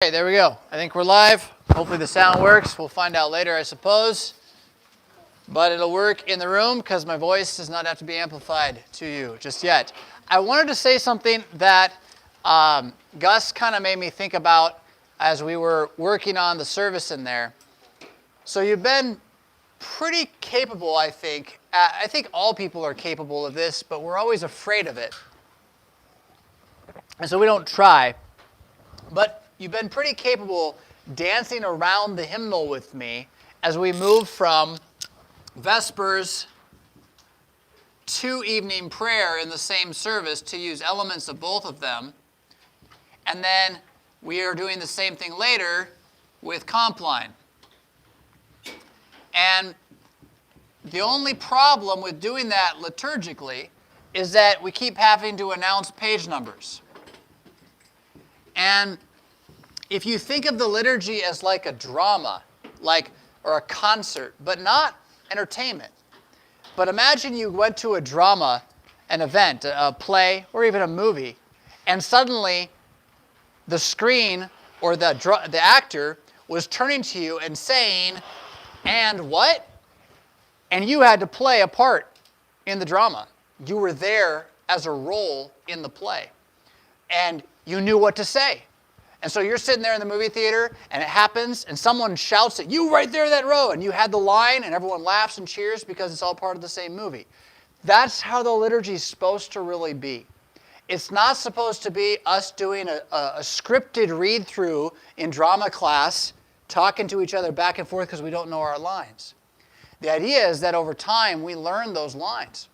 Okay, there we go. I think we're live. Hopefully the sound works. We'll find out later, I suppose. But it'll work in the room because my voice does not have to be amplified to you just yet. I wanted to say something that Gus kind of made me think about as we were working on the service in there. So you've been pretty capable, I think. I think all people are capable of this, but we're always afraid of it. And so we don't try. But you've been pretty capable dancing around the hymnal with me as we move from Vespers to evening prayer in the same service to use elements of both of them. And then we are doing the same thing later with Compline. And the only problem with doing that liturgically is that we keep having to announce page numbers. And if you think of the liturgy as like a drama, or a concert, but not entertainment. But imagine you went to a drama, an event, a play, or even a movie, and suddenly the screen or the actor was turning to you and saying, "And what?" And you had to play a part in the drama. You were there as a role in the play. And you knew what to say. And so you're sitting there in the movie theater, and it happens, and someone shouts at you right there in that row, and you had the line, and everyone laughs and cheers because it's all part of the same movie. That's how the liturgy is supposed to really be. It's not supposed to be us doing a scripted read-through in drama class, talking to each other back and forth because we don't know our lines. The idea is that over time, we learn those lines,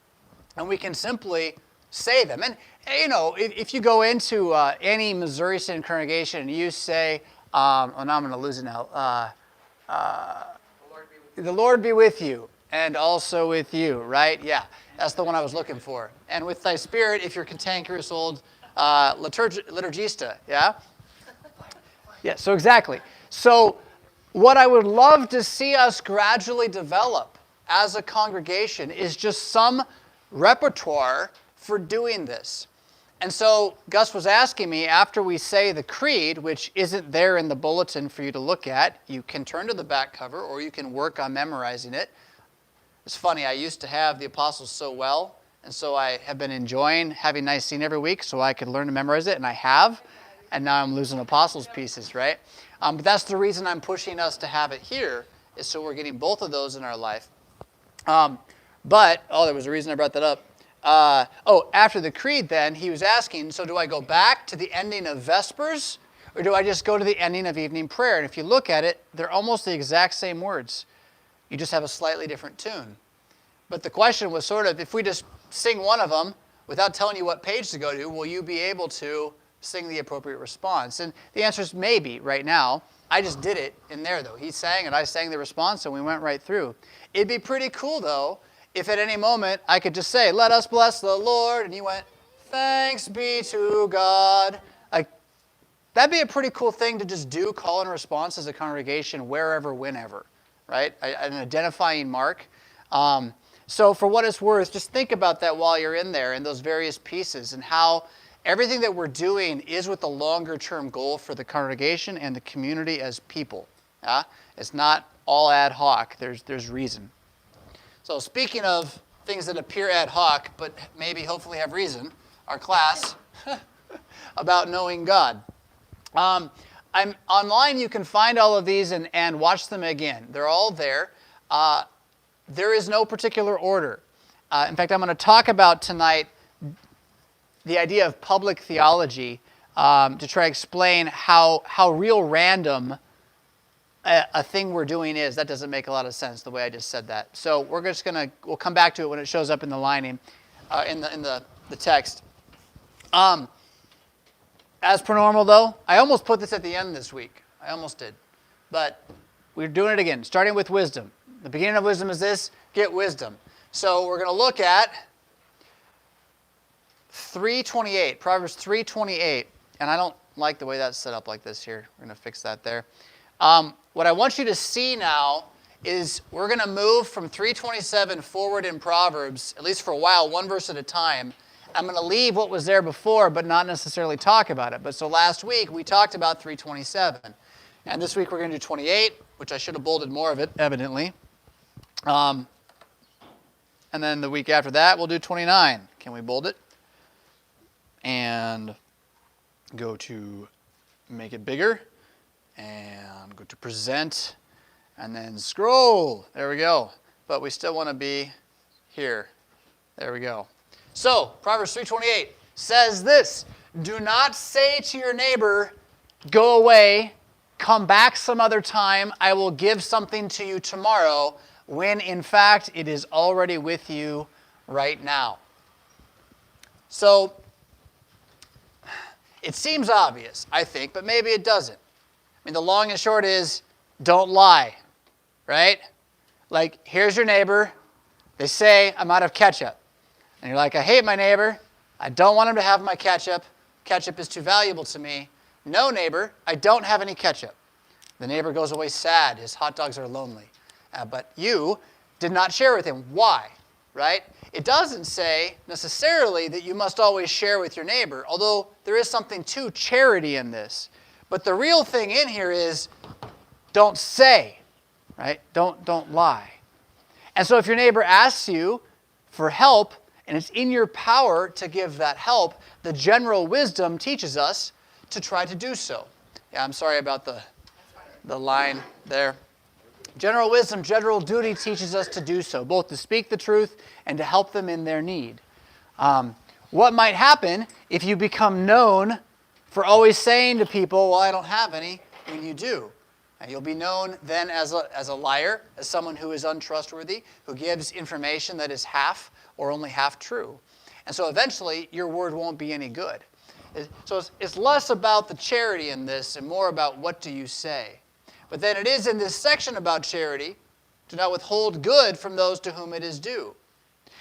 and we can simply say them. And you know, if you go into any Missouri Synod congregation and you say, now I'm going to lose it now. The Lord be with you, and also with you, right? Yeah, that's the one I was looking for. And with thy spirit, if you're cantankerous old liturgista, yeah? Yeah, so exactly. So what I would love to see us gradually develop as a congregation is just some repertoire for doing this. And so Gus was asking me, after we say the creed, which isn't there in the bulletin for you to look at, you can turn to the back cover or you can work on memorizing it. It's funny, I used to have the Apostles so well, and so I have been enjoying having Nicene every week so I could learn to memorize it, and I have, and now I'm losing Apostles pieces, right? But that's the reason I'm pushing us to have it here, is so we're getting both of those in our life. There was a reason I brought that up. After the creed then, he was asking, so do I go back to the ending of Vespers, or do I just go to the ending of evening prayer? And if you look at it, they're almost the exact same words. You just have a slightly different tune. But the question was sort of, if we just sing one of them without telling you what page to go to, will you be able to sing the appropriate response? And the answer is maybe right now. I just did it in there, though. He sang and I sang the response, and we went right through. It'd be pretty cool, though, if at any moment I could just say, "Let us bless the Lord," and you went, "Thanks be to God." That'd be a pretty cool thing to just do, call and response as a congregation, wherever, whenever, right? An identifying mark. So for what it's worth, just think about that while you're in there in those various pieces and how everything that we're doing is with the longer-term goal for the congregation and the community as people. Yeah? It's not all ad hoc. There's reason. So speaking of things that appear ad hoc, but maybe hopefully have reason, our class about knowing God. I'm online. You can find all of these and watch them again. They're all there. There is no particular order. In fact, I'm going to talk about tonight the idea of public theology to try to explain how real random a thing we're doing is. That doesn't make a lot of sense the way I just said that. So we'll come back to it when it shows up in the lining, in the text. As per normal, though, I almost put this at the end this week. I almost did. But we're doing it again, starting with wisdom. The beginning of wisdom is this: get wisdom. So we're going to look at 3:28, Proverbs 3:28. And I don't like the way that's set up like this here. We're going to fix that there. What I want you to see now is we're going to move from 3:27 forward in Proverbs, at least for a while, one verse at a time, I'm going to leave what was there before, but not necessarily talk about it. But so last week, we talked about 327. And this week, we're going to do 28, which I should have bolded more of it, evidently. And then the week after that, we'll do 29. Can we bold it? And go to make it bigger. And go to present. And then scroll. There we go. But we still want to be here. There we go. So, Proverbs 3:28 says this, do not say to your neighbor, go away, come back some other time, I will give something to you tomorrow, when in fact it is already with you right now. So, it seems obvious, I think, but maybe it doesn't. I mean, the long and short is, don't lie, right? Like, here's your neighbor, they say, I'm out of ketchup. And you're like, I hate my neighbor. I don't want him to have my ketchup. Ketchup is too valuable to me. No, neighbor, I don't have any ketchup. The neighbor goes away sad. His hot dogs are lonely. But you did not share with him. Why? Right? It doesn't say necessarily that you must always share with your neighbor, although there is something to charity in this. But the real thing in here is don't say, right? Don't lie. And so if your neighbor asks you for help, and it's in your power to give that help, the general wisdom teaches us to try to do so. Yeah, I'm sorry about the line there. General wisdom, general duty teaches us to do so, both to speak the truth and to help them in their need. What might happen if you become known for always saying to people, well, I don't have any, when you do? And you'll be known then as a liar, as someone who is untrustworthy, who gives information that is half or only half true. And so eventually, your word won't be any good. So it's less about the charity in this and more about what do you say. But then it is in this section about charity, to not withhold good from those to whom it is due.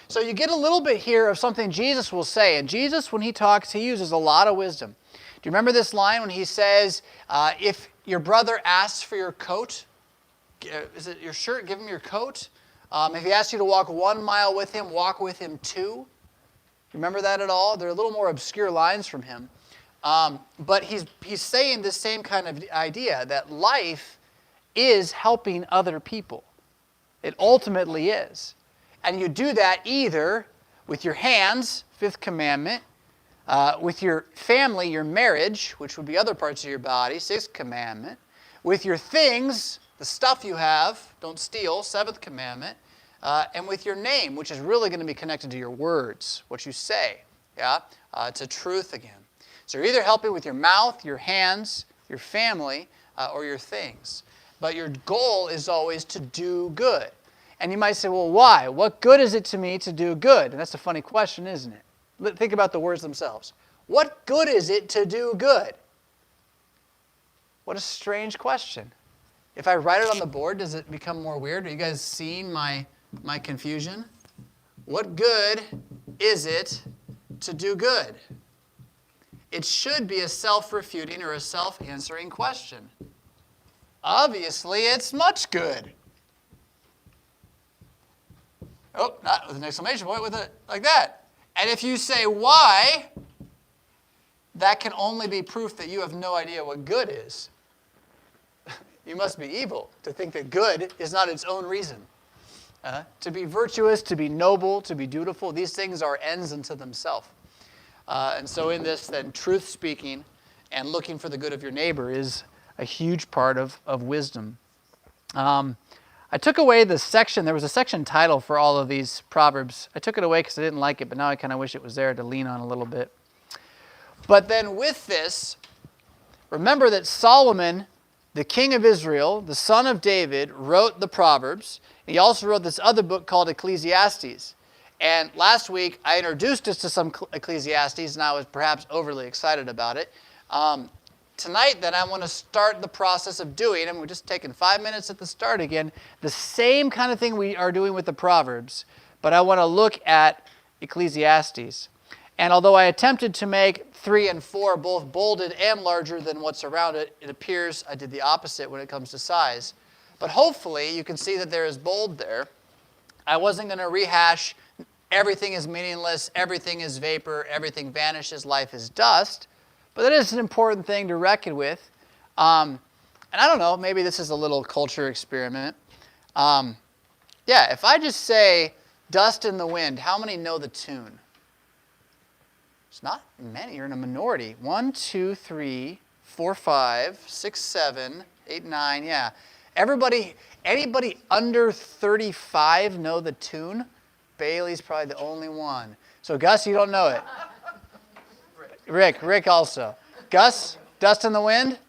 So you get a little bit here of something Jesus will say. And Jesus, when he talks, he uses a lot of wisdom. Do you remember this line when he says, if your brother asks for your coat, is it your shirt, give him your coat? If he asks you to walk 1 mile with him, walk with him 2. Remember that at all? They're a little more obscure lines from him. But he's saying this same kind of idea, that life is helping other people. It ultimately is. And you do that either with your hands, 5th commandment, with your family, your marriage, which would be other parts of your body, 6th commandment, with your things, the stuff you have, don't steal, 7th commandment, and with your name, which is really going to be connected to your words, what you say, to truth again. So you're either helping with your mouth, your hands, your family, or your things. But your goal is always to do good. And you might say, well, why? What good is it to me to do good? And that's a funny question, isn't it? Think about the words themselves. What good is it to do good? What a strange question. If I write it on the board, does it become more weird? Are you guys seeing my confusion? What good is it to do good? It should be a self-refuting or a self-answering question. Obviously, it's much good. Oh, not with an exclamation point, with it like that. And if you say why, that can only be proof that you have no idea what good is. You must be evil to think that good is not its own reason. To be virtuous, to be noble, to be dutiful, these things are ends unto themselves. And so in this, then, truth speaking and looking for the good of your neighbor is a huge part of wisdom. I took away the section. There was a section title for all of these Proverbs. I took it away because I didn't like it, but now I kind of wish it was there to lean on a little bit. But then with this, remember that Solomon, the king of Israel, the son of David, wrote the Proverbs. He also wrote this other book called Ecclesiastes. And last week, I introduced us to some Ecclesiastes, and I was perhaps overly excited about it. Tonight, then, I want to start the process of doing, and we're just taking 5 minutes at the start again, the same kind of thing we are doing with the Proverbs, but I want to look at Ecclesiastes. And although I attempted to make 3 and 4 both bolded and larger than what's around it, it appears I did the opposite when it comes to size. But hopefully, you can see that there is bold there. I wasn't going to rehash everything is meaningless, everything is vapor, everything vanishes, life is dust. But that is an important thing to reckon with. And I don't know, maybe this is a little culture experiment. If I just say dust in the wind, how many know the tune? It's not many. You're in a minority. 1, 2, 3, 4, 5, 6, 7, 8, 9. Yeah. Anybody under 35 know the tune? Bailey's probably the only one. So Gus, you don't know it. Rick also. Gus, Dust in the Wind?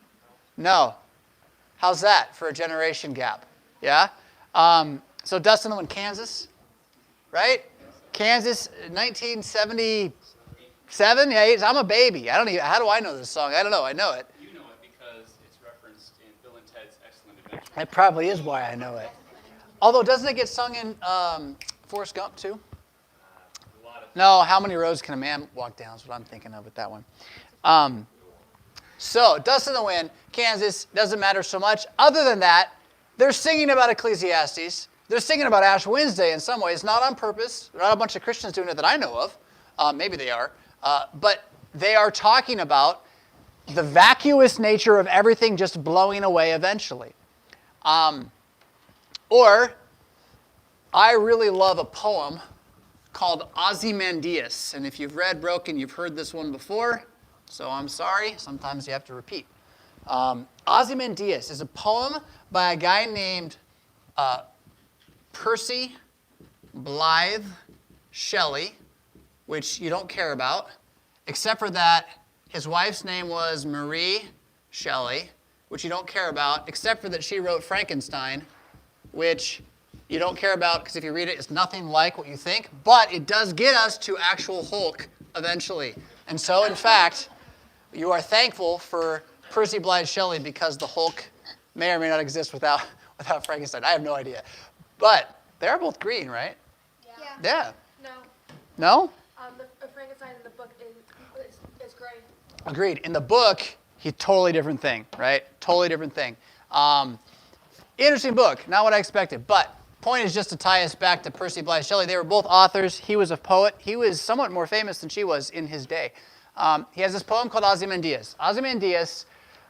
No. How's that for a generation gap? Yeah? So Dust in the Wind, Kansas, right? Kansas, 1977? Yeah, I'm a baby. How do I know this song? I don't know. I know it. You know it because it's referenced in Bill and Ted's Excellent Adventure. That probably is why I know it. Although, doesn't it get sung in Forrest Gump, too? No, How Many Roads Can a Man Walk Down is what I'm thinking of with that one. So, Dust in the Wind, Kansas, doesn't matter so much. Other than that, they're singing about Ecclesiastes. They're singing about Ash Wednesday in some ways, not on purpose. There are not a bunch of Christians doing it that I know of. Maybe they are. But they are talking about the vacuous nature of everything just blowing away eventually. Or, I really love a poem called Ozymandias. And if you've read Broken, you've heard this one before. So I'm sorry. Sometimes you have to repeat. Ozymandias is a poem by a guy named Percy Blythe Shelley, which you don't care about, except for that his wife's name was Marie Shelley, which you don't care about, except for that she wrote Frankenstein, which you don't care about because if you read it, it's nothing like what you think, but it does get us to actual Hulk eventually. And so, in fact, you are thankful for Percy Blythe Shelley because the Hulk may or may not exist without Frankenstein. I have no idea. But they are both green, right? Yeah. No? No? The Frankenstein in the book is gray. Agreed. In the book, he's totally different thing, right? Totally different thing. Interesting book. Not what I expected. But point is just to tie us back to Percy Blythe Shelley. They were both authors. He was a poet. He was somewhat more famous than she was in his day. He has this poem called Ozymandias. Ozymandias,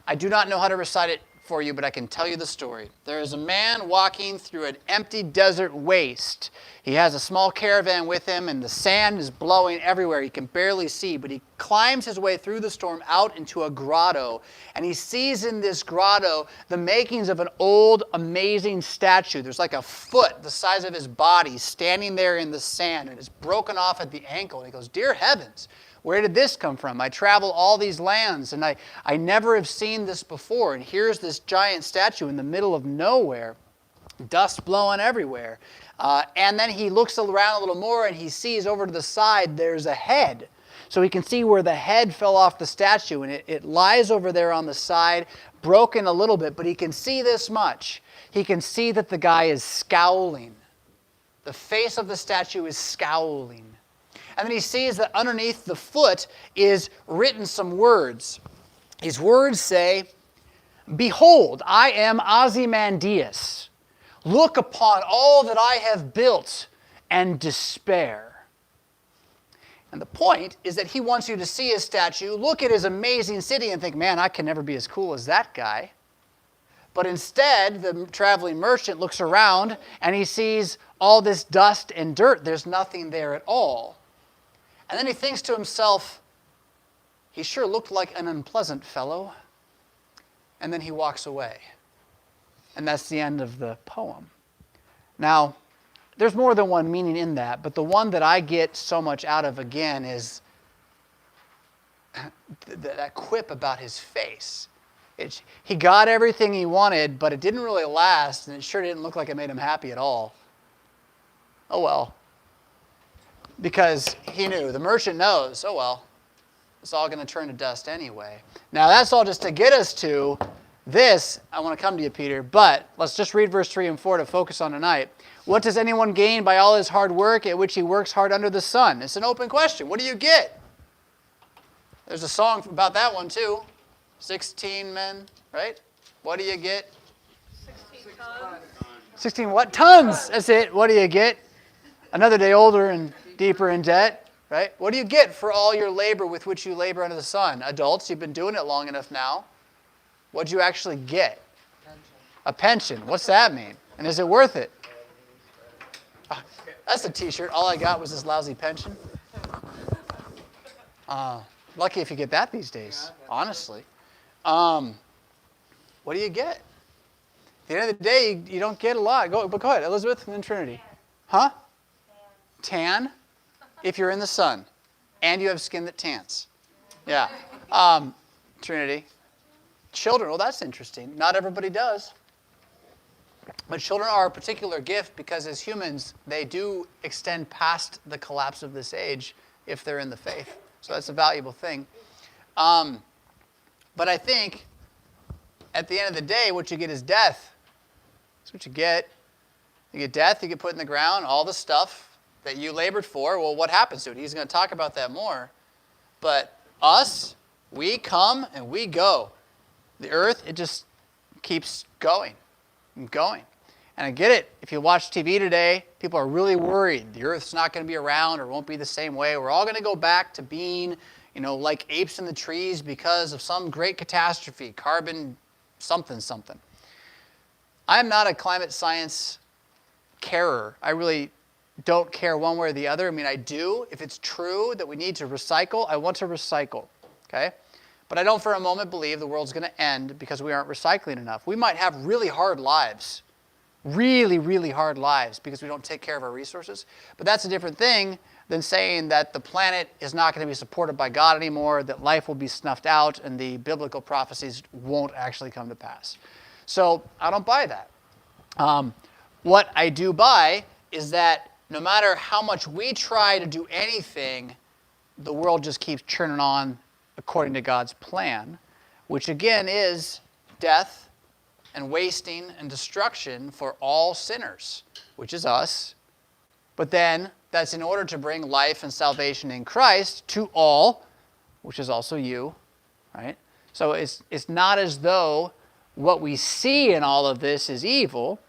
I do not know how to recite it for you, but I can tell you the story. There is a man walking through an empty desert waste. He has a small caravan with him, and the sand is blowing everywhere. He can barely see, but he climbs his way through the storm out into a grotto, and he sees in this grotto the makings of an old, amazing statue. There's like a foot the size of his body standing there in the sand, and it's broken off at the ankle. And he goes, "Dear heavens, where did this come from? I travel all these lands, and I never have seen this before. And here's this giant statue in the middle of nowhere, dust blowing everywhere." And then he looks around a little more, and he sees over to the side there's a head. So he can see where the head fell off the statue, and it lies over there on the side, broken a little bit, but he can see this much. He can see that the guy is scowling. The face of the statue is scowling. And then he sees that underneath the foot is written some words. These words say, "Behold, I am Ozymandias. Look upon all that I have built and despair." And the point is that he wants you to see his statue, look at his amazing city, and think, man, I can never be as cool as that guy. But instead, the traveling merchant looks around and he sees all this dust and dirt. There's nothing there at all. And then he thinks to himself, he sure looked like an unpleasant fellow. And then he walks away. And that's the end of the poem. Now, there's more than one meaning in that, but the one that I get so much out of again is that quip about his face. He got everything he wanted, but it didn't really last, and it sure didn't look like it made him happy at all. Oh well. Because he knew, the merchant knows, oh well, it's all going to turn to dust anyway. Now that's all just to get us to this. I want to come to you, Peter, but let's just read verse 3 and 4 to focus on tonight. What does anyone gain by all his hard work at which he works hard under the sun? It's an open question. What do you get? There's a song about that one too. 16 men, right? What do you get? 16 tons. 16 what? Tons. That's it. What do you get? Another day older and Deeper in debt, right? What do you get for all your labor with which you labor under the sun? Adults, you've been doing it long enough now. What'd you actually get? A pension. What's that mean? And is it worth it? That's a t-shirt. All I got was this lousy pension. Lucky if you get that these days, honestly. What do you get? At the end of the day, you don't get a lot. But go ahead, Elizabeth, and then Trinity. Huh? Tan, if you're in the sun, and you have skin that tans. Yeah. Trinity. Children, well, that's interesting. Not everybody does. But children are a particular gift because as humans, they do extend past the collapse of this age if they're in the faith. So that's a valuable thing. But I think at the end of the day, what you get is death. That's what you get. You get death, you get put in the ground, all the stuff that you labored for. Well, what happens to it? He's going to talk about that more. But us, we come and we go. The earth, it just keeps going and going. And I get it. If you watch TV today, people are really worried. The earth's not going to be around or won't be the same way. We're all going to go back to being, like apes in the trees because of some great catastrophe, carbon something. I'm not a climate science carer. I really don't care one way or the other. I mean, I do. If it's true that we need to recycle, I want to recycle. Okay? But I don't for a moment believe the world's going to end because we aren't recycling enough. We might have really hard lives. Really, really hard lives because we don't take care of our resources. But that's a different thing than saying that the planet is not going to be supported by God anymore, that life will be snuffed out, and the biblical prophecies won't actually come to pass. So I don't buy that. What I do buy is that no matter how much we try to do anything, the world just keeps churning on according to God's plan, which again is death and wasting and destruction for all sinners, which is us. But then that's in order to bring life and salvation in Christ to all, which is also you, right? So it's not as though what we see in all of this is evil,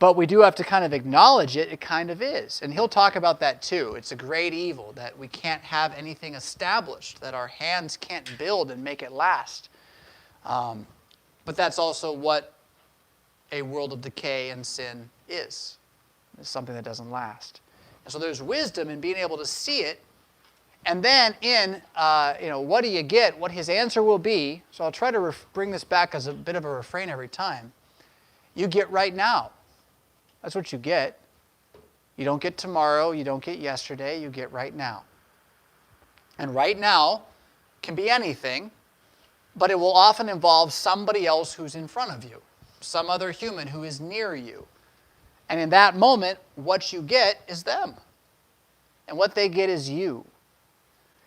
but we do have to kind of acknowledge it. It kind of is. And he'll talk about that too. It's a great evil that we can't have anything established, that our hands can't build and make it last. But that's also what a world of decay and sin is. It's something that doesn't last. And so there's wisdom in being able to see it. And then in, what do you get, what his answer will be. So I'll try to bring this back as a bit of a refrain every time. You get right now. That's what you get. You don't get tomorrow. You don't get yesterday. You get right now. And right now can be anything, but it will often involve somebody else who's in front of you, some other human who is near you. And in that moment, what you get is them. And what they get is you.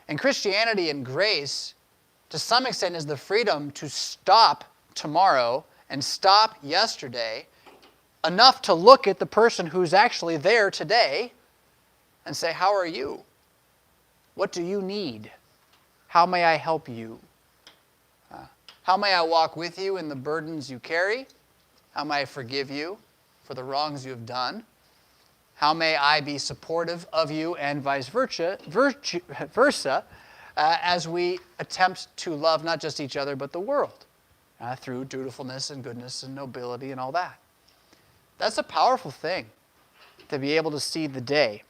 And Christianity and grace, to some extent, is the freedom to stop tomorrow and stop yesterday, enough to look at the person who's actually there today and say, how are you? What do you need? How may I help you? How may I walk with you in the burdens you carry? How may I forgive you for the wrongs you have done? How may I be supportive of you and vice versa, as we attempt to love not just each other but the world through dutifulness and goodness and nobility and all that. That's a powerful thing, to be able to see the day.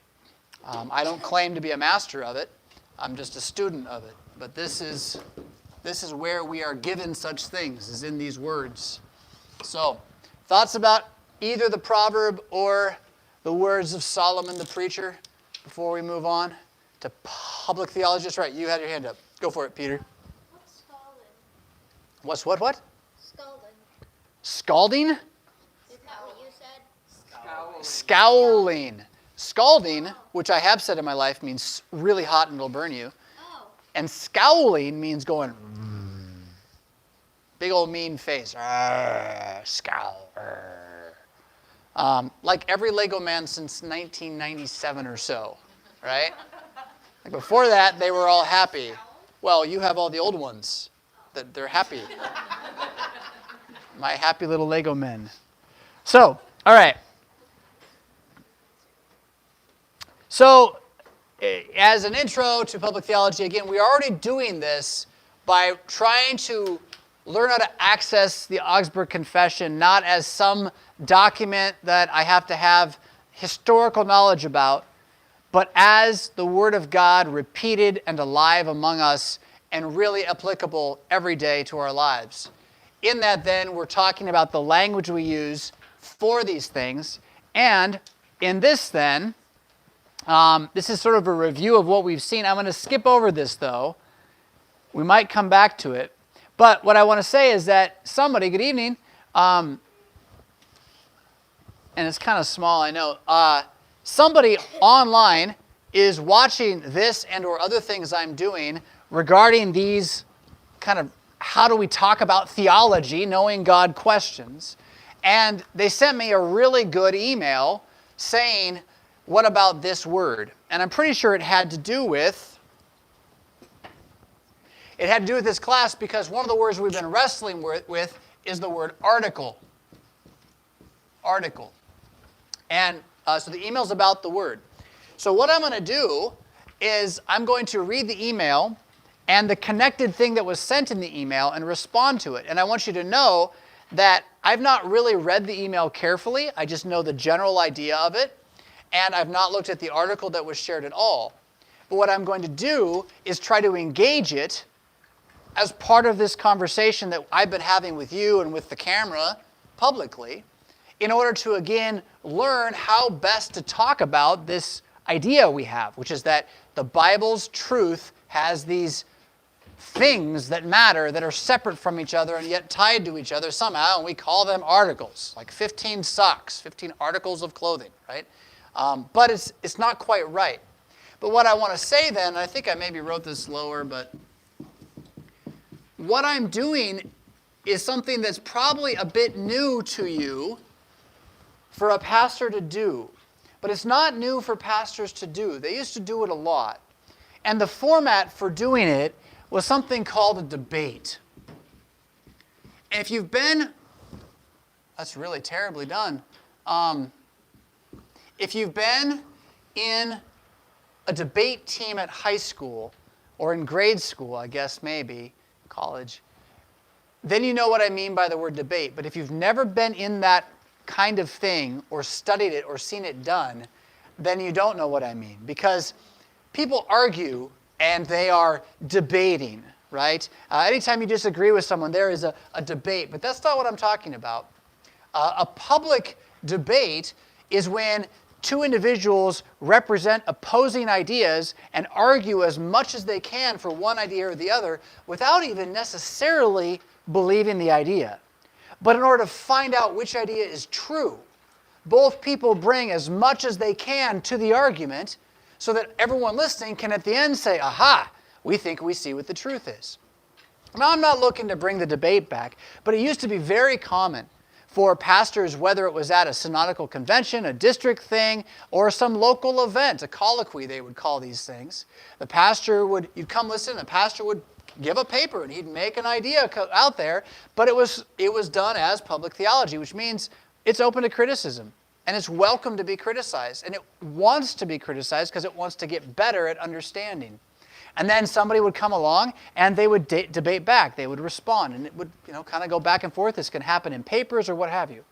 I don't claim to be a master of it. I'm just a student of it. But this is where we are given such things, is in these words. So, thoughts about either the proverb or the words of Solomon the preacher before we move on to public theology? That's right, you had your hand up. Go for it, Peter. What's scalding? What's what? Scalding. Scalding? Is that what you said? Scowling. Scalding, which I have said in my life, means really hot and it'll burn you. Oh. And scowling means going, big old mean face. Scowl. Like every Lego man since 1997 or so, right? Like before that, they were all happy. Well, you have all the old ones that they're happy. My happy little Lego men. So, all right. So, as an intro to public theology, again, we're already doing this by trying to learn how to access the Augsburg Confession, not as some document that I have to have historical knowledge about, but as the Word of God repeated and alive among us and really applicable every day to our lives. In that, then, we're talking about the language we use for these things. And in this, then, this is sort of a review of what we've seen. I'm going to skip over this, though. We might come back to it. But what I want to say is that somebody, good evening, and it's kind of small, I know, somebody online is watching this and or other things I'm doing regarding these kind of how do we talk about theology, knowing God questions. And they sent me a really good email saying, what about this word? And I'm pretty sure it had to do with this class because one of the words we've been wrestling with is the word article. Article. And so the email's about the word. So what I'm going to do is I'm going to read the email and the connected thing that was sent in the email and respond to it. And I want you to know that I've not really read the email carefully. I just know the general idea of it. And I've not looked at the article that was shared at all. But what I'm going to do is try to engage it as part of this conversation that I've been having with you and with the camera publicly in order to, again, learn how best to talk about this idea we have, which is that the Bible's truth has these things that matter that are separate from each other and yet tied to each other somehow, and we call them articles, like 15 socks, 15 articles of clothing, right? But it's not quite right. But what I want to say then, and I think I maybe wrote this lower, but what I'm doing is something that's probably a bit new to you for a pastor to do. But it's not new for pastors to do. They used to do it a lot. And the format for doing it was something called a debate. And if you've been, that's really terribly done. If you've been in a debate team at high school, or in grade school, I guess maybe, college, then you know what I mean by the word debate. But if you've never been in that kind of thing, or studied it, or seen it done, then you don't know what I mean. Because people argue, and they are debating, right? Anytime you disagree with someone, there is a debate. But that's not what I'm talking about. A public debate is when two individuals represent opposing ideas and argue as much as they can for one idea or the other without even necessarily believing the idea. But in order to find out which idea is true, both people bring as much as they can to the argument so that everyone listening can at the end say, aha, we think we see what the truth is. Now, I'm not looking to bring the debate back, but it used to be very common for pastors, whether it was at a synodical convention, a district thing, or some local event, a colloquy they would call these things. The pastor would, you'd come listen, the pastor would give a paper and he'd make an idea out there, but it was done as public theology, which means it's open to criticism. And it's welcome to be criticized. And it wants to be criticized because it wants to get better at understanding. And then somebody would come along and they would debate back. They would respond. And it would kind of go back and forth. This can happen in papers or what have you.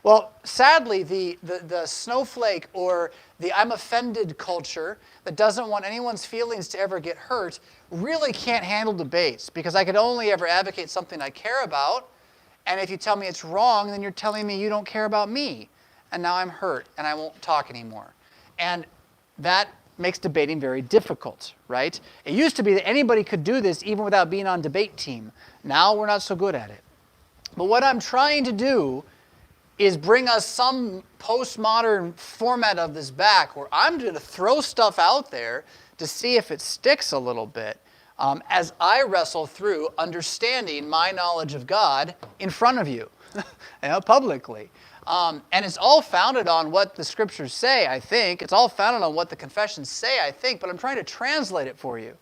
Well, sadly, the snowflake or the I'm offended culture that doesn't want anyone's feelings to ever get hurt really can't handle debates because I could only ever advocate something I care about. And if you tell me it's wrong, then you're telling me you don't care about me. And now I'm hurt, and I won't talk anymore. And that makes debating very difficult, right? It used to be that anybody could do this even without being on debate team. Now we're not so good at it. But what I'm trying to do is bring us some postmodern format of this back where I'm going to throw stuff out there to see if it sticks a little bit as I wrestle through understanding my knowledge of God in front of you, publicly. And it's all founded on what the scriptures say, I think. It's all founded on what the confessions say, I think, but I'm trying to translate it for you.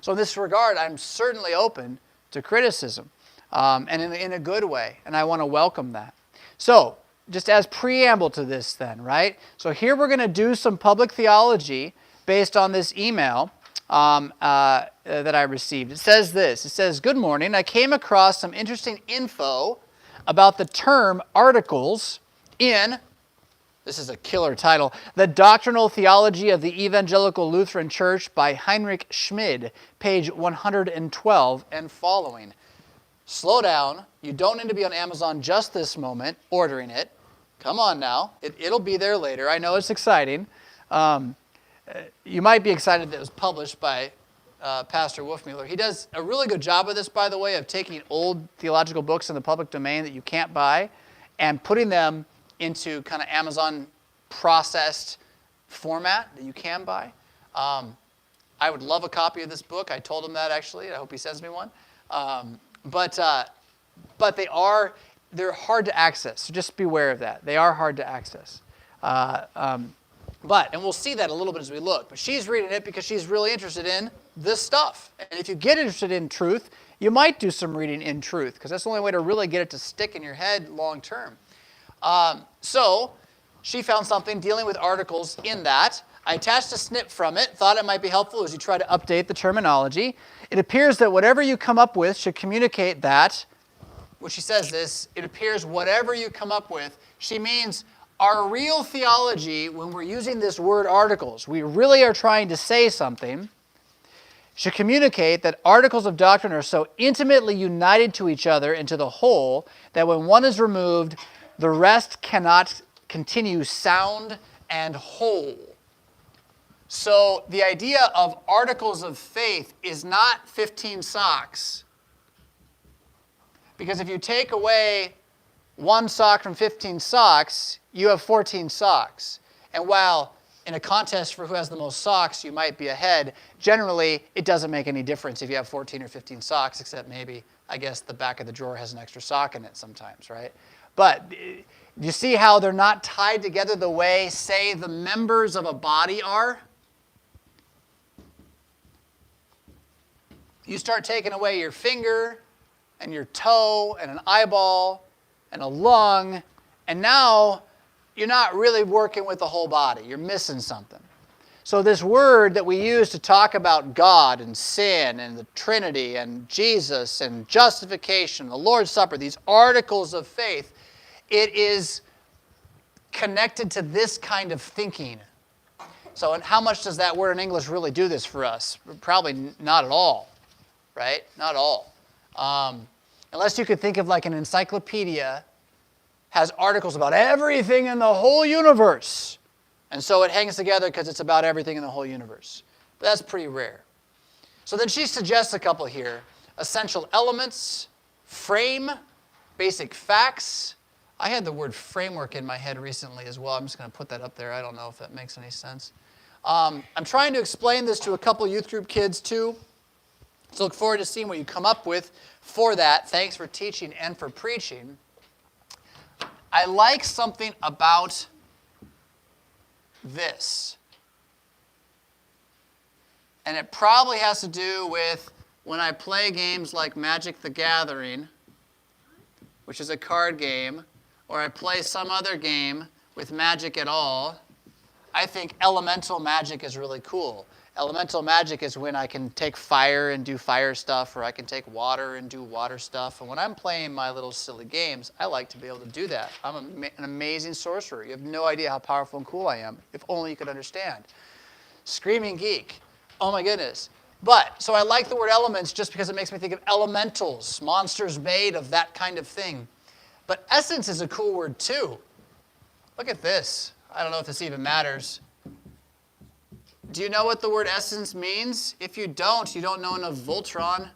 So in this regard, I'm certainly open to criticism, and in a good way, and I want to welcome that. So, just as preamble to this then, right? So here we're going to do some public theology based on this email that I received. It says this. It says, "Good morning. I came across some interesting info about the term articles in," this is a killer title, "The Doctrinal Theology of the Evangelical Lutheran Church by Heinrich Schmid, page 112 and following." Slow down. You don't need to be on Amazon just this moment ordering it. Come on now. It'll be there later. I know it's exciting. You might be excited that it was published by Pastor Wolfmueller. He does a really good job of this, by the way, of taking old theological books in the public domain that you can't buy and putting them into kind of Amazon processed format that you can buy. I would love a copy of this book. I told him that, actually. I hope he sends me one. But they're hard to access, so just beware of that. They are hard to access. And we'll see that a little bit as we look. But she's reading it because she's really interested in this stuff. And if you get interested in truth, you might do some reading in truth, because that's the only way to really get it to stick in your head long term. So she found something dealing with articles in that. I attached a snip from it, thought it might be helpful as you try to update the terminology. It appears that whatever you come up with should communicate that, when she says this, it appears whatever you come up with, she means our real theology, when we're using this word articles, we really are trying to say something, should communicate that articles of doctrine are so intimately united to each other and to the whole that when one is removed, the rest cannot continue sound and whole. So the idea of articles of faith is not 15 socks. Because if you take away one sock from 15 socks, you have 14 socks. And while in a contest for who has the most socks, you might be ahead, generally it doesn't make any difference if you have 14 or 15 socks, except maybe, I guess, the back of the drawer has an extra sock in it sometimes, right? But you see how they're not tied together the way, say, the members of a body are? You start taking away your finger and your toe and an eyeball and a lung, and now you're not really working with the whole body. You're missing something. So this word that we use to talk about God and sin and the Trinity and Jesus and justification, the Lord's Supper, these articles of faith, it is connected to this kind of thinking. So and how much does that word in English really do this for us? Probably not at all, right? Not all. Unless you could think of like an encyclopedia has articles about everything in the whole universe. And so it hangs together because it's about everything in the whole universe. But that's pretty rare. So then she suggests a couple here. Essential elements, frame, basic facts. I had the word framework in my head recently as well. I'm just going to put that up there. I don't know if that makes any sense. I'm trying to explain this to a couple youth group kids too. So look forward to seeing what you come up with for that. Thanks for teaching and for preaching. I like something about this. And it probably has to do with when I play games like Magic the Gathering, which is a card game, or I play some other game with magic at all, I think elemental magic is really cool. Elemental magic is when I can take fire and do fire stuff, or I can take water and do water stuff. And when I'm playing my little silly games, I like to be able to do that. I'm an amazing sorcerer. You have no idea how powerful and cool I am, if only you could understand. Screaming geek. Oh my goodness. But, so I like the word elements just because it makes me think of elementals, monsters made of that kind of thing. But essence is a cool word too. Look at this. I don't know if this even matters. Do you know what the word essence means? If you don't know enough Voltron.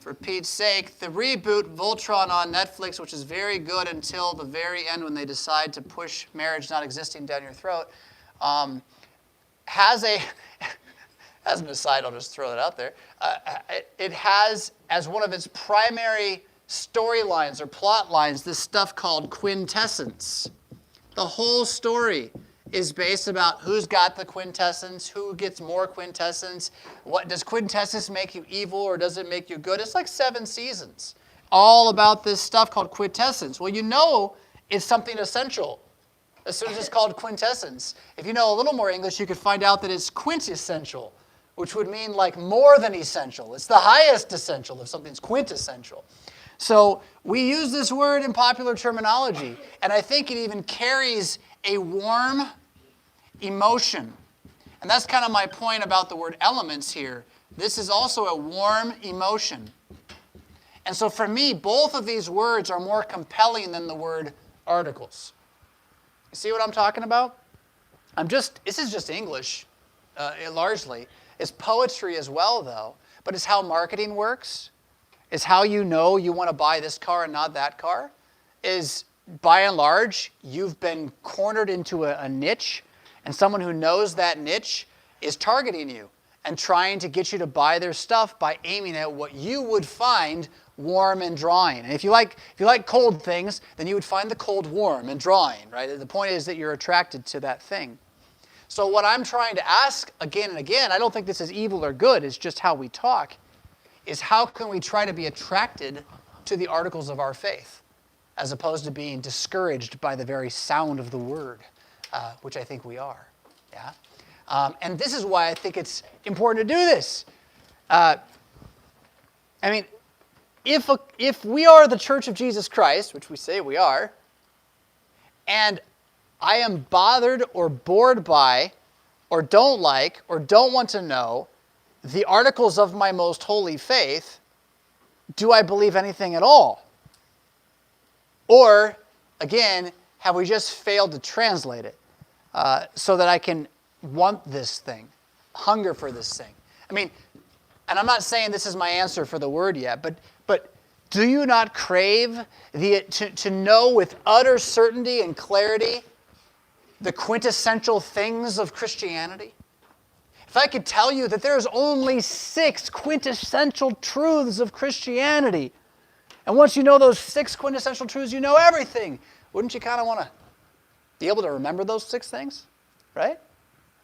For Pete's sake, the reboot Voltron on Netflix, which is very good until the very end when they decide to push marriage not existing down your throat, has a, as an aside, I'll just throw that out there, it has as one of its primary storylines or plot lines this stuff called quintessence. The whole story is based about who's got the quintessence, who gets more quintessence. What does quintessence make you evil or does it make you good? It's like 7 seasons, all about this stuff called quintessence. Well, you know it's something essential. as soon as it's called quintessence. If you know a little more English, you could find out that it's quintessential, which would mean like more than essential. It's the highest essential if something's quintessential. So we use this word in popular terminology, and I think it even carries a warm emotion. And that's kind of my point about the word elements here. This is also a warm emotion. And so for me, both of these words are more compelling than the word articles. You see what I'm talking about? This is just English, largely. It's poetry as well, though. But it's how marketing works. It's how you know you want to buy this car and not that car. Is, by and large, you've been cornered into a niche, and someone who knows that niche is targeting you and trying to get you to buy their stuff by aiming at what you would find warm and drawing. And if you like cold things, then you would find the cold warm and drawing, right? The point is that you're attracted to that thing. So what I'm trying to ask again and again, I don't think this is evil or good, it's just how we talk, is how can we try to be attracted to the articles of our faith, as opposed to being discouraged by the very sound of the word, which I think we are. Yeah. And this is why I think it's important to do this. If we are the Church of Jesus Christ, which we say we are, and I am bothered or bored by, or don't like, or don't want to know the articles of my most holy faith, do I believe anything at all? Or, again, have we just failed to translate it so that I can want this thing, hunger for this thing? And I'm not saying this is my answer for the word yet, but do you not crave to know with utter certainty and clarity the quintessential things of Christianity? If I could tell you that there's only 6 quintessential truths of Christianity, and once you know those 6 quintessential truths, you know everything, wouldn't you kind of want to be able to remember those 6 things, right?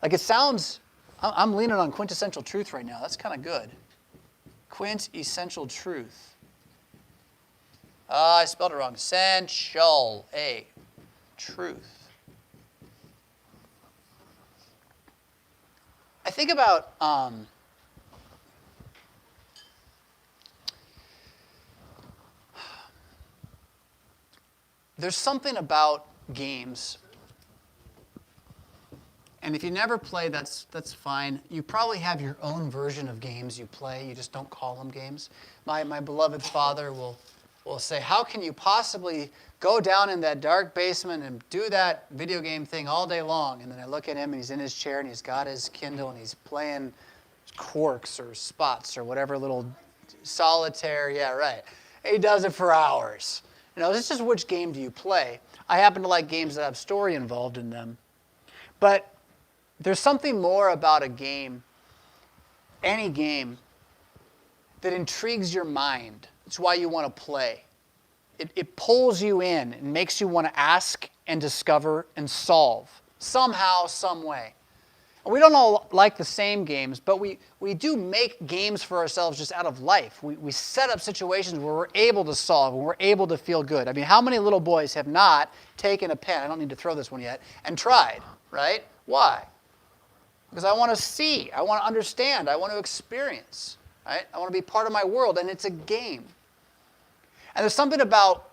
Like it sounds, I'm leaning on quintessential truth right now. That's kind of good. Quintessential truth. I spelled it wrong. Essential, truth. I think about there's something about games. And if you never play, that's fine. You probably have your own version of games you play. You just don't call them games. My beloved father will say, how can you possibly go down in that dark basement and do that video game thing all day long? And then I look at him, and he's in his chair, and he's got his Kindle, and he's playing Quarks or Spots or whatever little solitaire. Yeah, right. He does it for hours. It's just which game do you play? I happen to like games that have story involved in them. But there's something more about a game, any game, that intrigues your mind. It's why you want to play. It pulls you in and makes you want to ask and discover and solve somehow, some way. And we don't all like the same games, but we do make games for ourselves just out of life. We set up situations where we're able to solve and we're able to feel good. How many little boys have not taken a pen, I don't need to throw this one yet, and tried, right? Why? Because I want to see, I want to understand, I want to experience, right? I want to be part of my world, and it's a game. And there's something about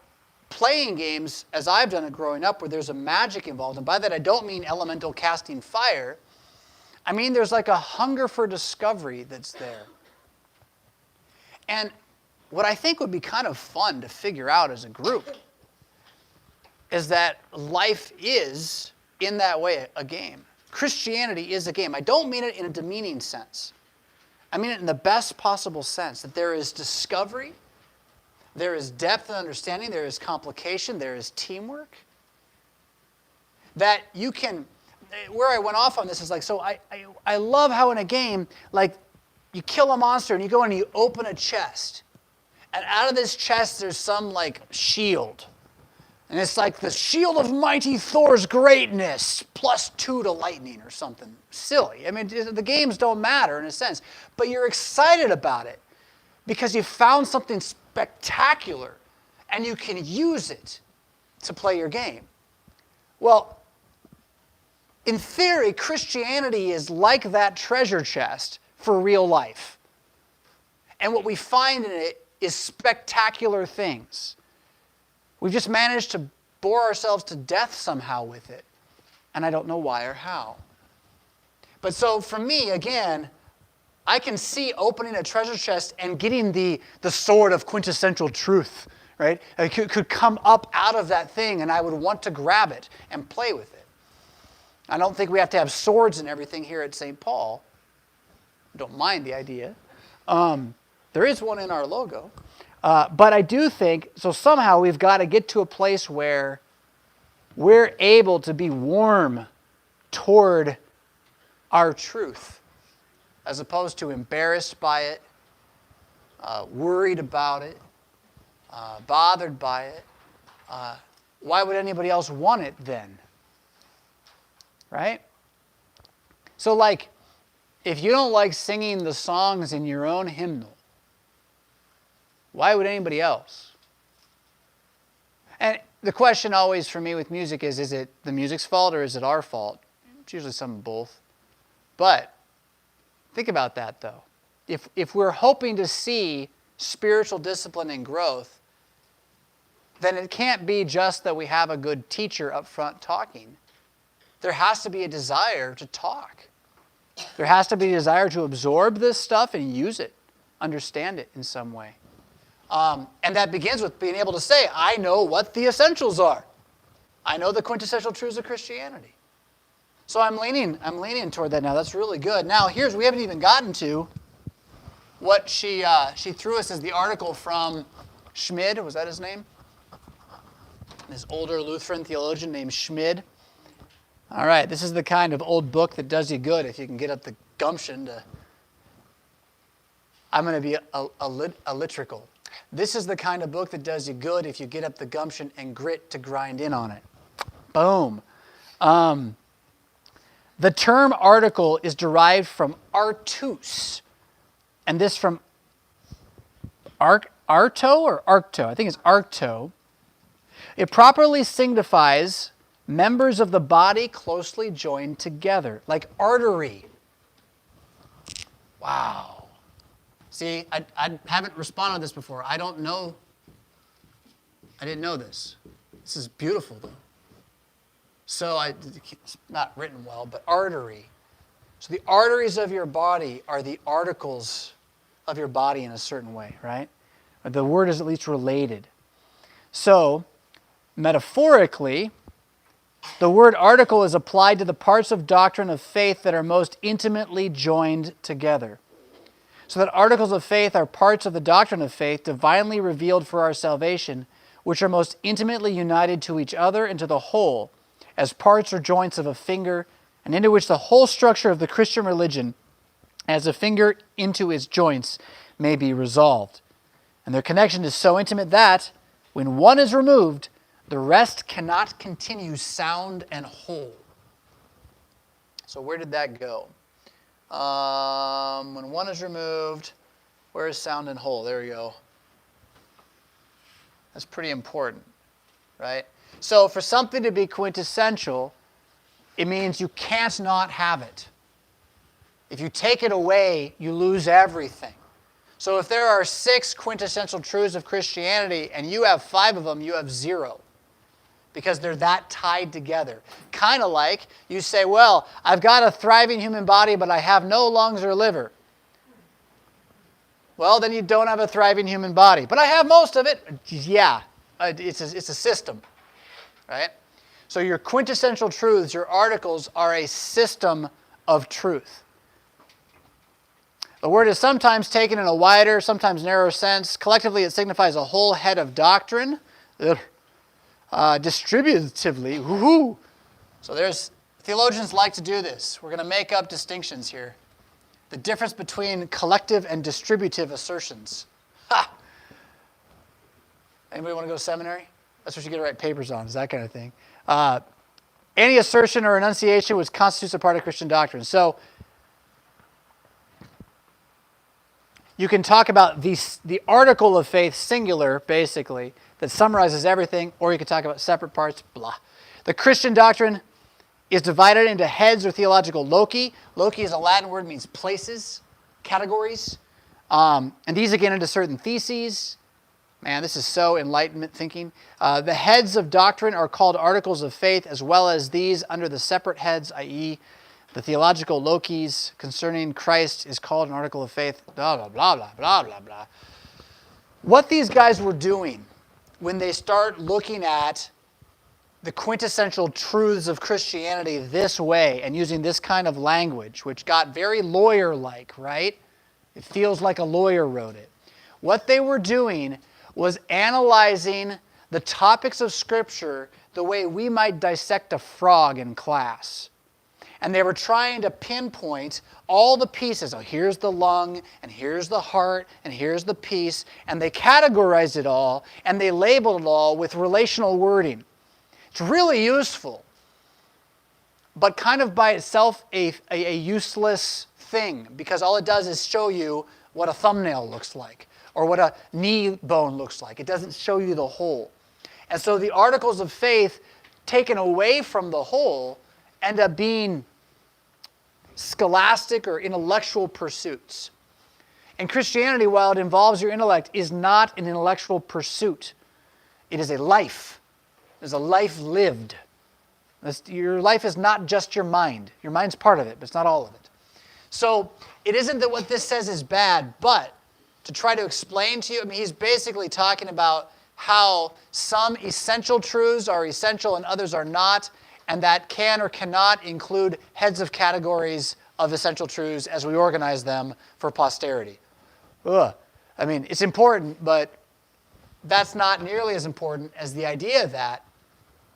playing games, as I've done it growing up, where there's a magic involved. And by that, I don't mean elemental casting fire. I mean there's like a hunger for discovery that's there. And what I think would be kind of fun to figure out as a group is that life is, in that way, a game. Christianity is a game. I don't mean it in a demeaning sense. I mean it in the best possible sense, that there is discovery, there is depth and understanding, there is complication, there is teamwork. That you can, where I went off on this is like, so I love how in a game, like you kill a monster and you go in and you open a chest. And out of this chest there's some like shield. And it's like the shield of mighty Thor's greatness, +2 to lightning or something silly. The games don't matter in a sense, but you're excited about it because you found something spectacular and you can use it to play your game. Well, in theory, Christianity is like that treasure chest for real life. And what we find in it is spectacular things. We've just managed to bore ourselves to death somehow with it. And I don't know why or how. But so for me, again, I can see opening a treasure chest and getting the sword of quintessential truth, right? It could come up out of that thing, and I would want to grab it and play with it. I don't think we have to have swords and everything here at St. Paul. I don't mind the idea. There is one in our logo. But I do think, so somehow we've got to get to a place where we're able to be warm toward our truth, as opposed to embarrassed by it, worried about it, bothered by it. Why would anybody else want it then? Right? So like, if you don't like singing the songs in your own hymnal, why would anybody else? And the question always for me with music is it the music's fault or is it our fault? It's usually some of both. But think about that though. If we're hoping to see spiritual discipline and growth, then it can't be just that we have a good teacher up front talking. There has to be a desire to talk. There has to be a desire to absorb this stuff and use it, understand it in some way. And that begins with being able to say, I know what the essentials are. I know the quintessential truths of Christianity. So I'm leaning toward that now. That's really good. Now we haven't even gotten to what she threw us as the article from Schmid. Was that his name? This older Lutheran theologian named Schmid. All right, this is the kind of old book that does you good if you can get up the gumption to... I'm going to be a liturgical. This is the kind of book that does you good if you get up the gumption and grit to grind in on it. Boom. The term article is derived from artus, and this from arto or arcto. I think it's arcto. It properly signifies members of the body closely joined together, like artery. Wow. See, I haven't responded to this before. I don't know. I didn't know this. This is beautiful, though. So it's not written well, but artery. So the arteries of your body are the articles of your body in a certain way, right? The word is at least related. So, metaphorically, the word article is applied to the parts of doctrine of faith that are most intimately joined together. So that articles of faith are parts of the doctrine of faith divinely revealed for our salvation, which are most intimately united to each other and to the whole, as parts or joints of a finger, and into which the whole structure of the Christian religion, as a finger into its joints, may be resolved. And their connection is so intimate that, when one is removed, the rest cannot continue sound and whole. So where did that go? When one is removed, where is sound and whole? There we go. That's pretty important, right? So for something to be quintessential, it means you can't not have it. If you take it away, you lose everything. So if there are 6 quintessential truths of Christianity and you have 5 of them, you have 0. Because they're that tied together. Kind of like you say, well, I've got a thriving human body, but I have no lungs or liver. Well, then you don't have a thriving human body. But I have most of it. Yeah, it's a system, right? So your quintessential truths, your articles, are a system of truth. The word is sometimes taken in a wider, sometimes narrower sense. Collectively, it signifies a whole head of doctrine. Distributively, woohoo! So theologians like to do this. We're going to make up distinctions here. The difference between collective and distributive assertions. Ha! Anybody want to go to seminary? That's what you get to write papers on, is that kind of thing. Any assertion or enunciation which constitutes a part of Christian doctrine. So, you can talk about the article of faith, singular, basically, that summarizes everything, or you can talk about separate parts, blah. The Christian doctrine is divided into heads or theological loci. Loci is a Latin word, means places, categories. And these again into certain theses. Man, this is so enlightenment thinking. The heads of doctrine are called articles of faith, as well as these under the separate heads, i.e., the theological locis concerning Christ is called an article of faith, blah, blah, blah, blah, blah, blah, blah. What these guys were doing when they start looking at the quintessential truths of Christianity this way and using this kind of language, which got very lawyer-like, right? It feels like a lawyer wrote it. What they were doing was analyzing the topics of Scripture the way we might dissect a frog in class. And they were trying to pinpoint all the pieces. Oh, here's the lung, and here's the heart, and here's the piece. And they categorized it all, and they labeled it all with relational wording. It's really useful, but kind of by itself a useless thing, because all it does is show you what a thumbnail looks like, or what a knee bone looks like. It doesn't show you the whole. And so the articles of faith, taken away from the whole, end up being scholastic or intellectual pursuits. And Christianity, while it involves your intellect, is not an intellectual pursuit. It is a life. It is a life lived. Your life is not just your mind. Your mind's part of it, but it's not all of it. So it isn't that what this says is bad, but to try to explain to you, I mean, he's basically talking about how some essential truths are essential and others are not, and that can or cannot include heads of categories of essential truths as we organize them for posterity. Ugh. I mean, it's important, but that's not nearly as important as the idea that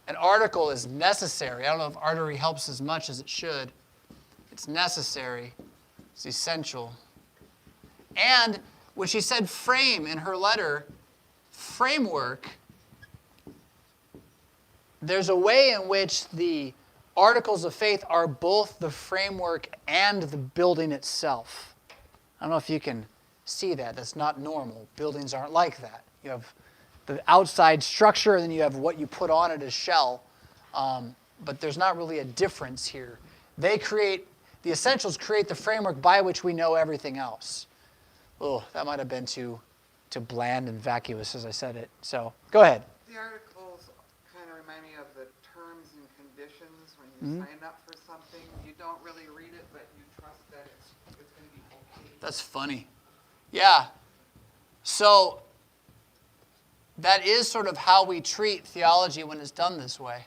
an article is necessary. I don't know if artery helps as much as it should. It's necessary. It's essential. And when she said frame in her letter, framework, there's a way in which the articles of faith are both the framework and the building itself. I don't know if you can see that. That's not normal. Buildings aren't like that. You have the outside structure, and then you have what you put on it as shell. But there's not really a difference here. The essentials create the framework by which we know everything else. Oh, that might have been too bland and vacuous as I said it. So, go ahead. The articles kind of remind me of the terms and conditions when you sign up for something. You don't really read it, but you trust that it's going to be okay. That's funny. Yeah. So, that is sort of how we treat theology when it's done this way.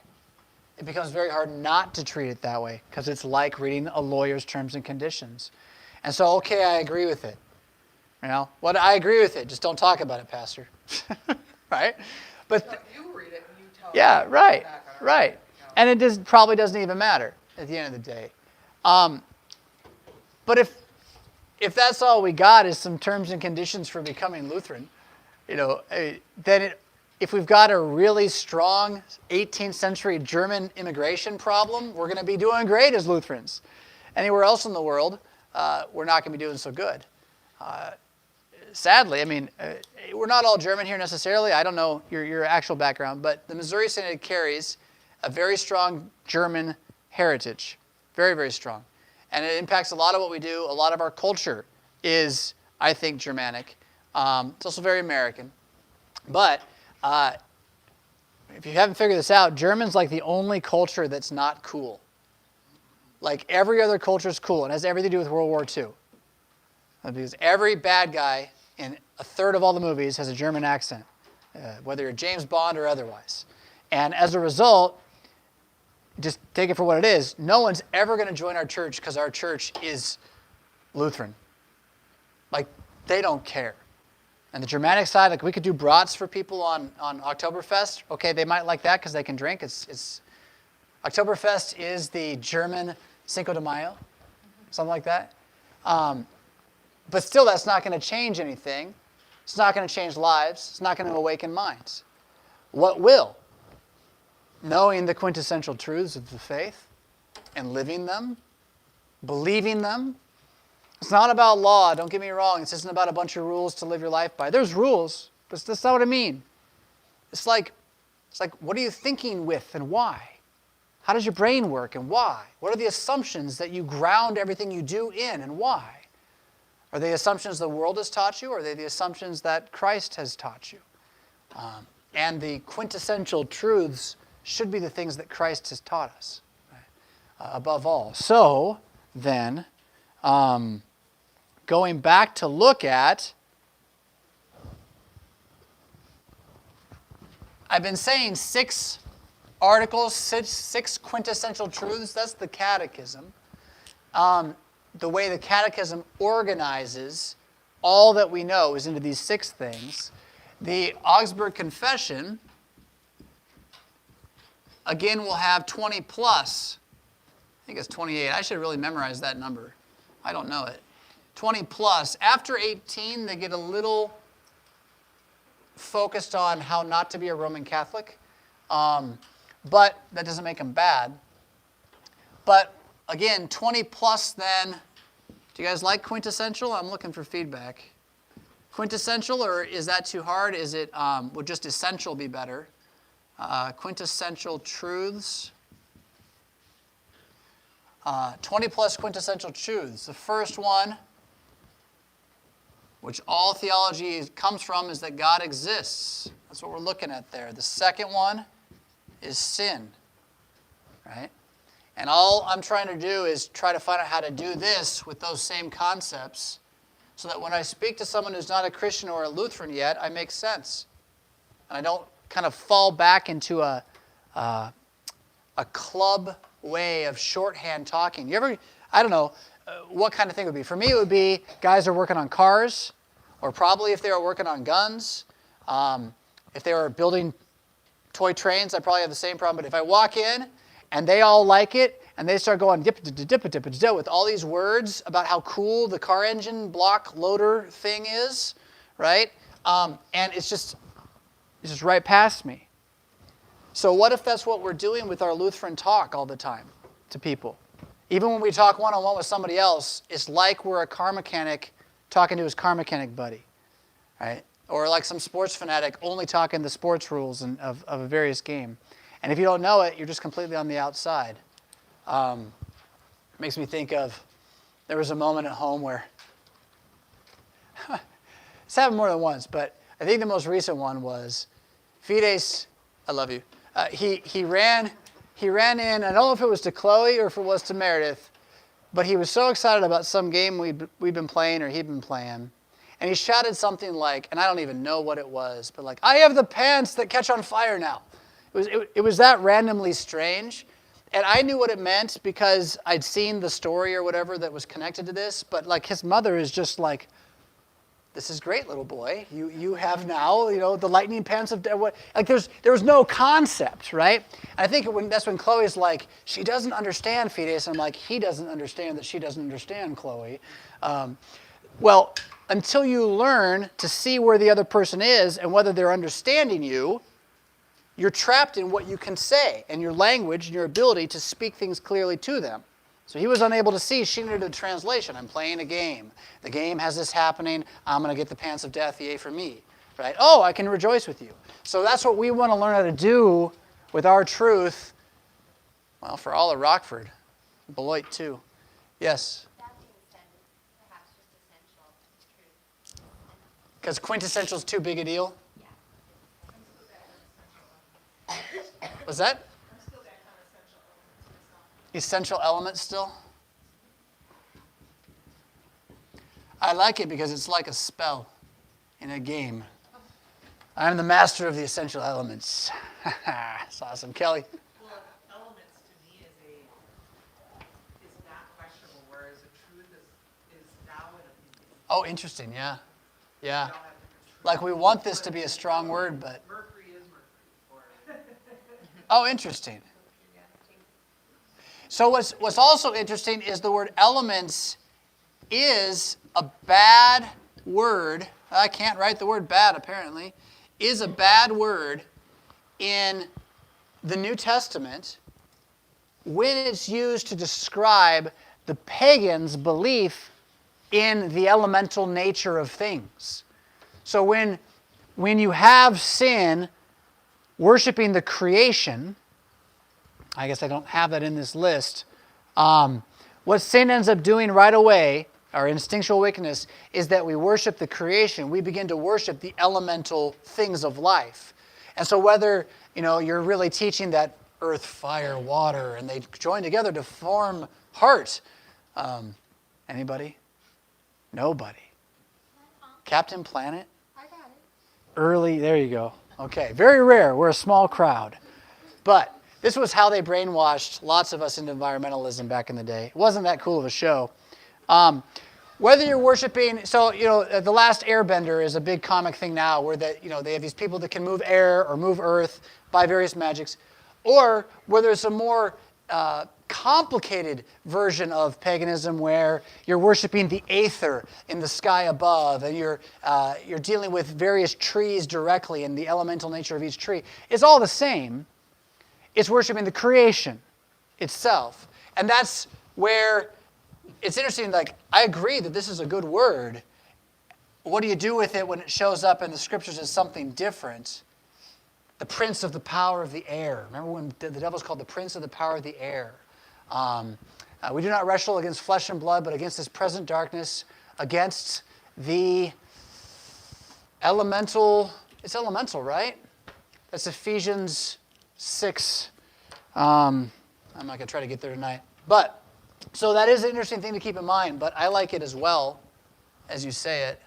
It becomes very hard not to treat it that way because it's like reading a lawyer's terms and conditions. And so, okay, I agree with it. You know, what I agree with it. Just don't talk about it, Pastor. Right? But So you read it and you tell yeah, me right, you're not gonna right. read it, you know. And it probably doesn't even matter at the end of the day. But if that's all we got is some terms and conditions for becoming Lutheran, you know, then if we've got a really strong 18th century German immigration problem, we're going to be doing great as Lutherans. Anywhere else in the world, we're not going to be doing so good. Sadly, I mean, we're not all German here necessarily. I don't know your actual background, but the Missouri Synod carries a very strong German heritage. Very, very strong. And it impacts a lot of what we do. A lot of our culture is, I think, Germanic. It's also very American. But if you haven't figured this out, German's like the only culture that's not cool. Like every other culture is cool. It has everything to do with World War II. Because every bad guy in a third of all the movies has a German accent, whether you're James Bond or otherwise. And as a result, just take it for what it is, no one's ever going to join our church because our church is Lutheran. Like, they don't care. And the Germanic side, like we could do brats for people on Oktoberfest. Okay, they might like that because they can drink. Oktoberfest is the German Cinco de Mayo, something like that. But still, that's not going to change anything. It's not going to change lives. It's not going to awaken minds. What will? Knowing the quintessential truths of the faith and living them, believing them. It's not about law. Don't get me wrong. This isn't about a bunch of rules to live your life by. There's rules, but that's not what I mean. It's like, what are you thinking with and why? How does your brain work and why? What are the assumptions that you ground everything you do in and why? Are they assumptions the world has taught you, or are they the assumptions that Christ has taught you? And the quintessential truths should be the things that Christ has taught us, right? Above all. So, then, going back to look at, I've been saying 6 articles, six quintessential truths. That's the catechism. The way the catechism organizes all that we know is into these 6 things. The Augsburg Confession, again, will have 20 plus. I think it's 28. I should really memorize that number. I don't know it. 20 plus. After 18, they get a little focused on how not to be a Roman Catholic. But that doesn't make them bad. But again, 20 plus then. Do you guys like quintessential? I'm looking for feedback. Quintessential, or is that too hard? Is it, would just essential be better? Quintessential truths. 20 plus quintessential truths. The first one, which all theology comes from, is that God exists. That's what we're looking at there. The second one is sin, right? And all I'm trying to do is try to find out how to do this with those same concepts so that when I speak to someone who's not a Christian or a Lutheran yet, I make sense. And I don't kind of fall back into a club way of shorthand talking. You ever, I don't know, what kind of thing it would be. For me, it would be guys are working on cars, or probably if they were working on guns. If they were building toy trains, I probably have the same problem. But if I walk in and they all like it, and they start going dip with all these words about how cool the car engine block loader thing is, right? And it's just right past me. So what if that's what we're doing with our Lutheran talk all the time to people? Even when we talk one-on-one with somebody else, it's like we're a car mechanic talking to his car mechanic buddy, right? Or like some sports fanatic only talking the sports rules of a various game. And if you don't know it, you're just completely on the outside. Makes me think of, there was a moment at home where, it's happened more than once, but I think the most recent one was Fides, I love you. He ran in, I don't know if it was to Chloe or if it was to Meredith, but he was so excited about some game we'd been playing or he'd been playing. And he shouted something like, and I don't even know what it was, but like, I have the pants that catch on fire now. It was that randomly strange. And I knew what it meant because I'd seen the story or whatever that was connected to this. But like his mother is just like, this is great, little boy. You have now, the lightning pants of what? Like there was no concept, right? And I think that's when Chloe's like, she doesn't understand Fides. And I'm like, he doesn't understand that she doesn't understand Chloe. Well, until you learn to see where the other person is and whether they're understanding you, you're trapped in what you can say and your language and your ability to speak things clearly to them. So he was unable to see. She needed a translation. I'm playing a game. The game has this happening. I'm going to get the pants of death, yea for me. Right? Oh, I can rejoice with you. So that's what we want to learn how to do with our truth. Well, for all of Rockford, Beloit too. Yes? That being said, perhaps just essential truth. Because quintessential is too big a deal? Was that? Essential elements still? I like it because it's like a spell in a game. I'm the master of the essential elements. That's awesome. Kelly? Well, elements to me is not questionable, whereas a truth is now an opinion. Oh, interesting. Yeah. Yeah. You don't have to construe Like we want this to be a strong word, but... Mercury is Mercury. Oh, interesting. So what's also interesting is the word elements is a bad word. I can't write the word bad, apparently. Is a bad word in the New Testament when it's used to describe the pagans' belief in the elemental nature of things. So when you have sin worshiping the creation, I guess I don't have that in this list. What sin ends up doing right away, our instinctual wickedness, is that we worship the creation. We begin to worship the elemental things of life. And so whether you're really teaching that earth, fire, water, and they join together to form heart. Anybody? Nobody. Captain Planet? I got it. Early, there you go. Okay, very rare. We're a small crowd. But this was how they brainwashed lots of us into environmentalism back in the day. It wasn't that cool of a show. Whether you're worshiping, The Last Airbender is a big comic thing now where they have these people that can move air or move earth by various magics. Or whether it's a more complicated version of paganism where you're worshiping the aether in the sky above and you're dealing with various trees directly and the elemental nature of each tree. It's all the same. It's worshiping the creation itself. And that's where it's interesting, I agree that this is a good word. What do you do with it when it shows up in the scriptures as something different? The prince of the power of the air. Remember when the devil's called the prince of the power of the air? We do not wrestle against flesh and blood, but against this present darkness, against the elemental. It's elemental, right? That's Ephesians 6. I'm not going to try to get there tonight. But, so that is an interesting thing to keep in mind, but I like it as well, as you say it.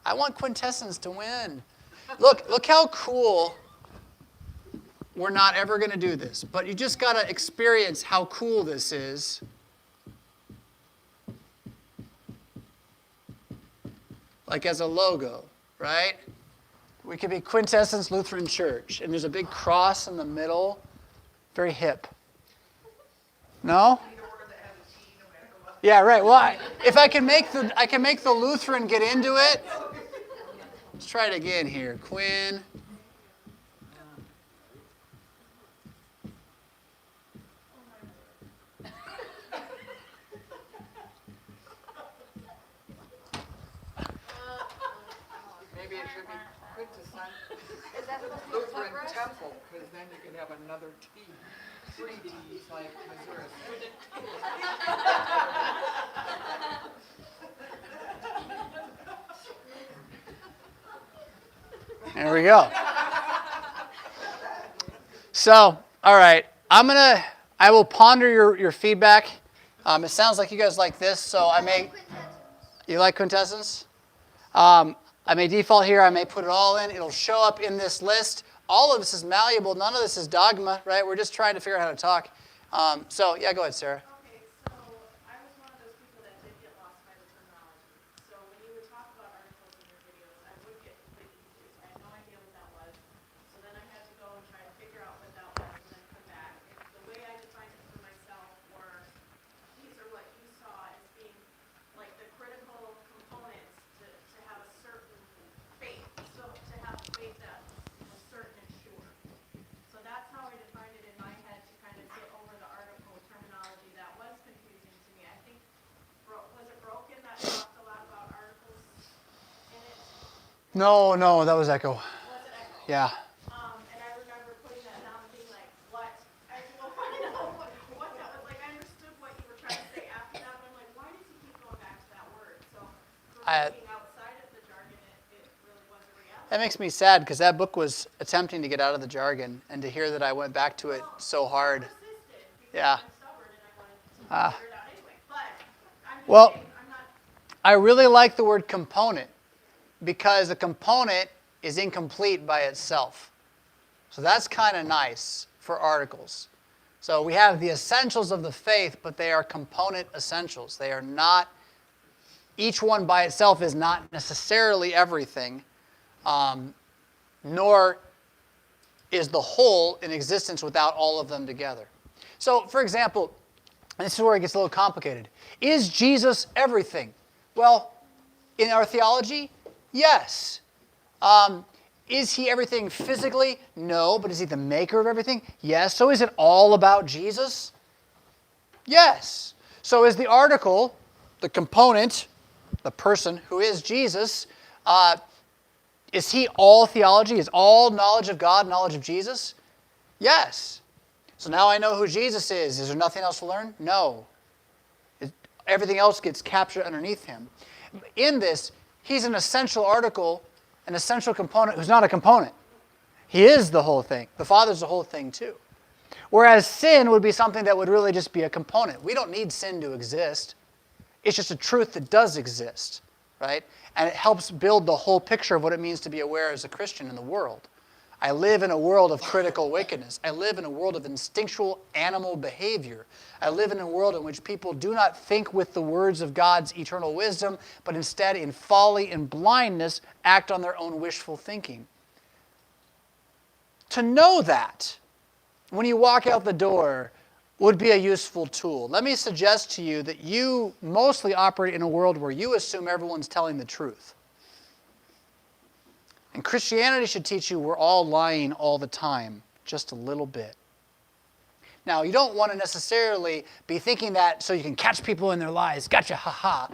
I want quintessence to win. Look how cool. We're not ever going to do this, but you just got to experience how cool this is. Like as a logo, right? We could be Quintessence Lutheran Church, and there's a big cross in the middle. Very hip. No? Yeah, right. Well, if I can make the Lutheran get into it. Let's try it again here. Quinn. Maybe it should be quintessential Is that supposed to be Lutheran foot rest? temple, because then you could have another T. 3 T's like Missouri. There we go. So, all right. I will ponder your feedback. It sounds like you guys like this, so you like quintessence? I may default here. I may put it all in. It'll show up in this list. All of this is malleable. None of this is dogma, right? We're just trying to figure out how to talk. Yeah, go ahead, Sarah. Okay, so I was one of those people that did get lost by the terminology. So when you would talk about articles in your videos, I would get completely confused. I had no idea what that was. So then I had to go and try to figure out what that was and then come back. And the way I defined it for myself were, these are what you saw as being like the critical components to have a certain faith. So to have faith that was certain and sure. So that's how I defined it in my head to kind of get over the article terminology that was confusing to me. I think, was it Broken that talked a lot about articles in it? No, that was Echo. Was it Echo? Yeah. And I remember putting that down and being like, what? I had to go find out what that was. Like, I understood what you were trying to say after that, but I'm like, why does he keep going back to that word? So for being outside of the jargon, it really was a reality. That makes me sad because that book was attempting to get out of the jargon, and to hear that I went back to it so hard. Yeah. I'm stubborn and I wanted to figure it out anyway. But I'm just Well, saying, I'm not. I really like the word component because a component is incomplete by itself. So that's kind of nice for articles. So we have the essentials of the faith, but they are component essentials. They are not, each one by itself is not necessarily everything, nor is the whole in existence without all of them together. So, for example, and this is where it gets a little complicated. Is Jesus everything? Well, in our theology, yes. Is he everything physically? No. But is he the maker of everything? Yes. So is it all about Jesus? Yes. So is the article, the component, the person who is Jesus, is he all theology? Is all knowledge of God knowledge of Jesus? Yes. So now I know who Jesus is. Is there nothing else to learn? No. Everything else gets captured underneath him. In this, he's an essential article, an essential component who's not a component. He is the whole thing. The Father's the whole thing too. Whereas sin would be something that would really just be a component. We don't need sin to exist. It's just a truth that does exist, right? And it helps build the whole picture of what it means to be aware as a Christian in the world. I live in a world of critical wickedness. I live in a world of instinctual animal behavior. I live in a world in which people do not think with the words of God's eternal wisdom, but instead in folly and blindness act on their own wishful thinking. To know that, when you walk out the door, would be a useful tool. Let me suggest to you that you mostly operate in a world where you assume everyone's telling the truth. And Christianity should teach you we're all lying all the time, just a little bit. Now, you don't want to necessarily be thinking that so you can catch people in their lies. Gotcha, ha-ha.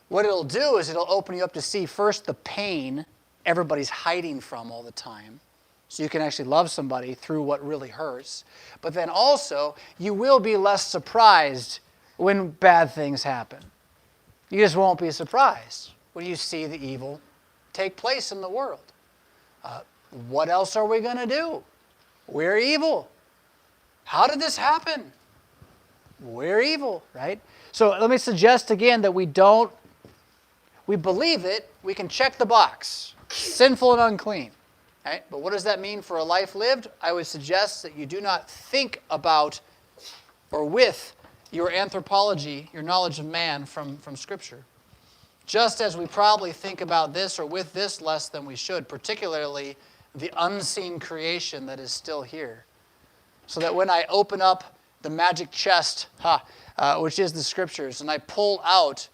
What it'll do is it'll open you up to see first the pain everybody's hiding from all the time. So you can actually love somebody through what really hurts. But then also, you will be less surprised when bad things happen. You just won't be surprised when you see the evil take place in the world. What else are we going to do? We're evil. How did this happen? We're evil, right? So let me suggest again that we believe it, we can check the box. Sinful and unclean. Right? But what does that mean for a life lived? I would suggest that you do not think about or with your anthropology, your knowledge of man from Scripture. Just as we probably think about this or with this less than we should, particularly the unseen creation that is still here. So that when I open up the magic chest, which is the Scriptures, and I pull out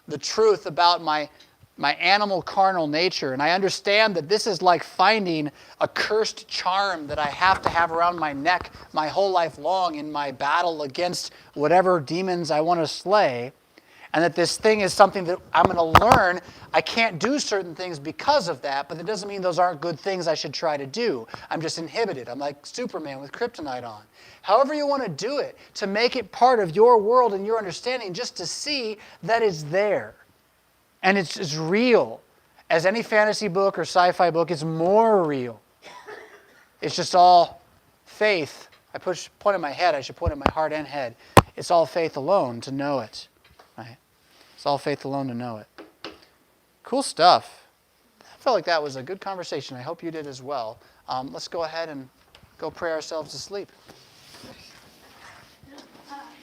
the truth about my animal carnal nature, and I understand that this is like finding a cursed charm that I have to have around my neck my whole life long in my battle against whatever demons I want to slay, and that this thing is something that I'm going to learn. I can't do certain things because of that, but that doesn't mean those aren't good things I should try to do. I'm just inhibited. I'm like Superman with kryptonite on. However you want to do it, to make it part of your world and your understanding, just to see that it's there. And it's as real as any fantasy book or sci-fi book. It's more real. It's just all faith. I point in my head. I should point in my heart and head. It's all faith alone to know it. Right? It's all faith alone to know it. Cool stuff. I felt like that was a good conversation. I hope you did as well. Let's go ahead and go pray ourselves to sleep.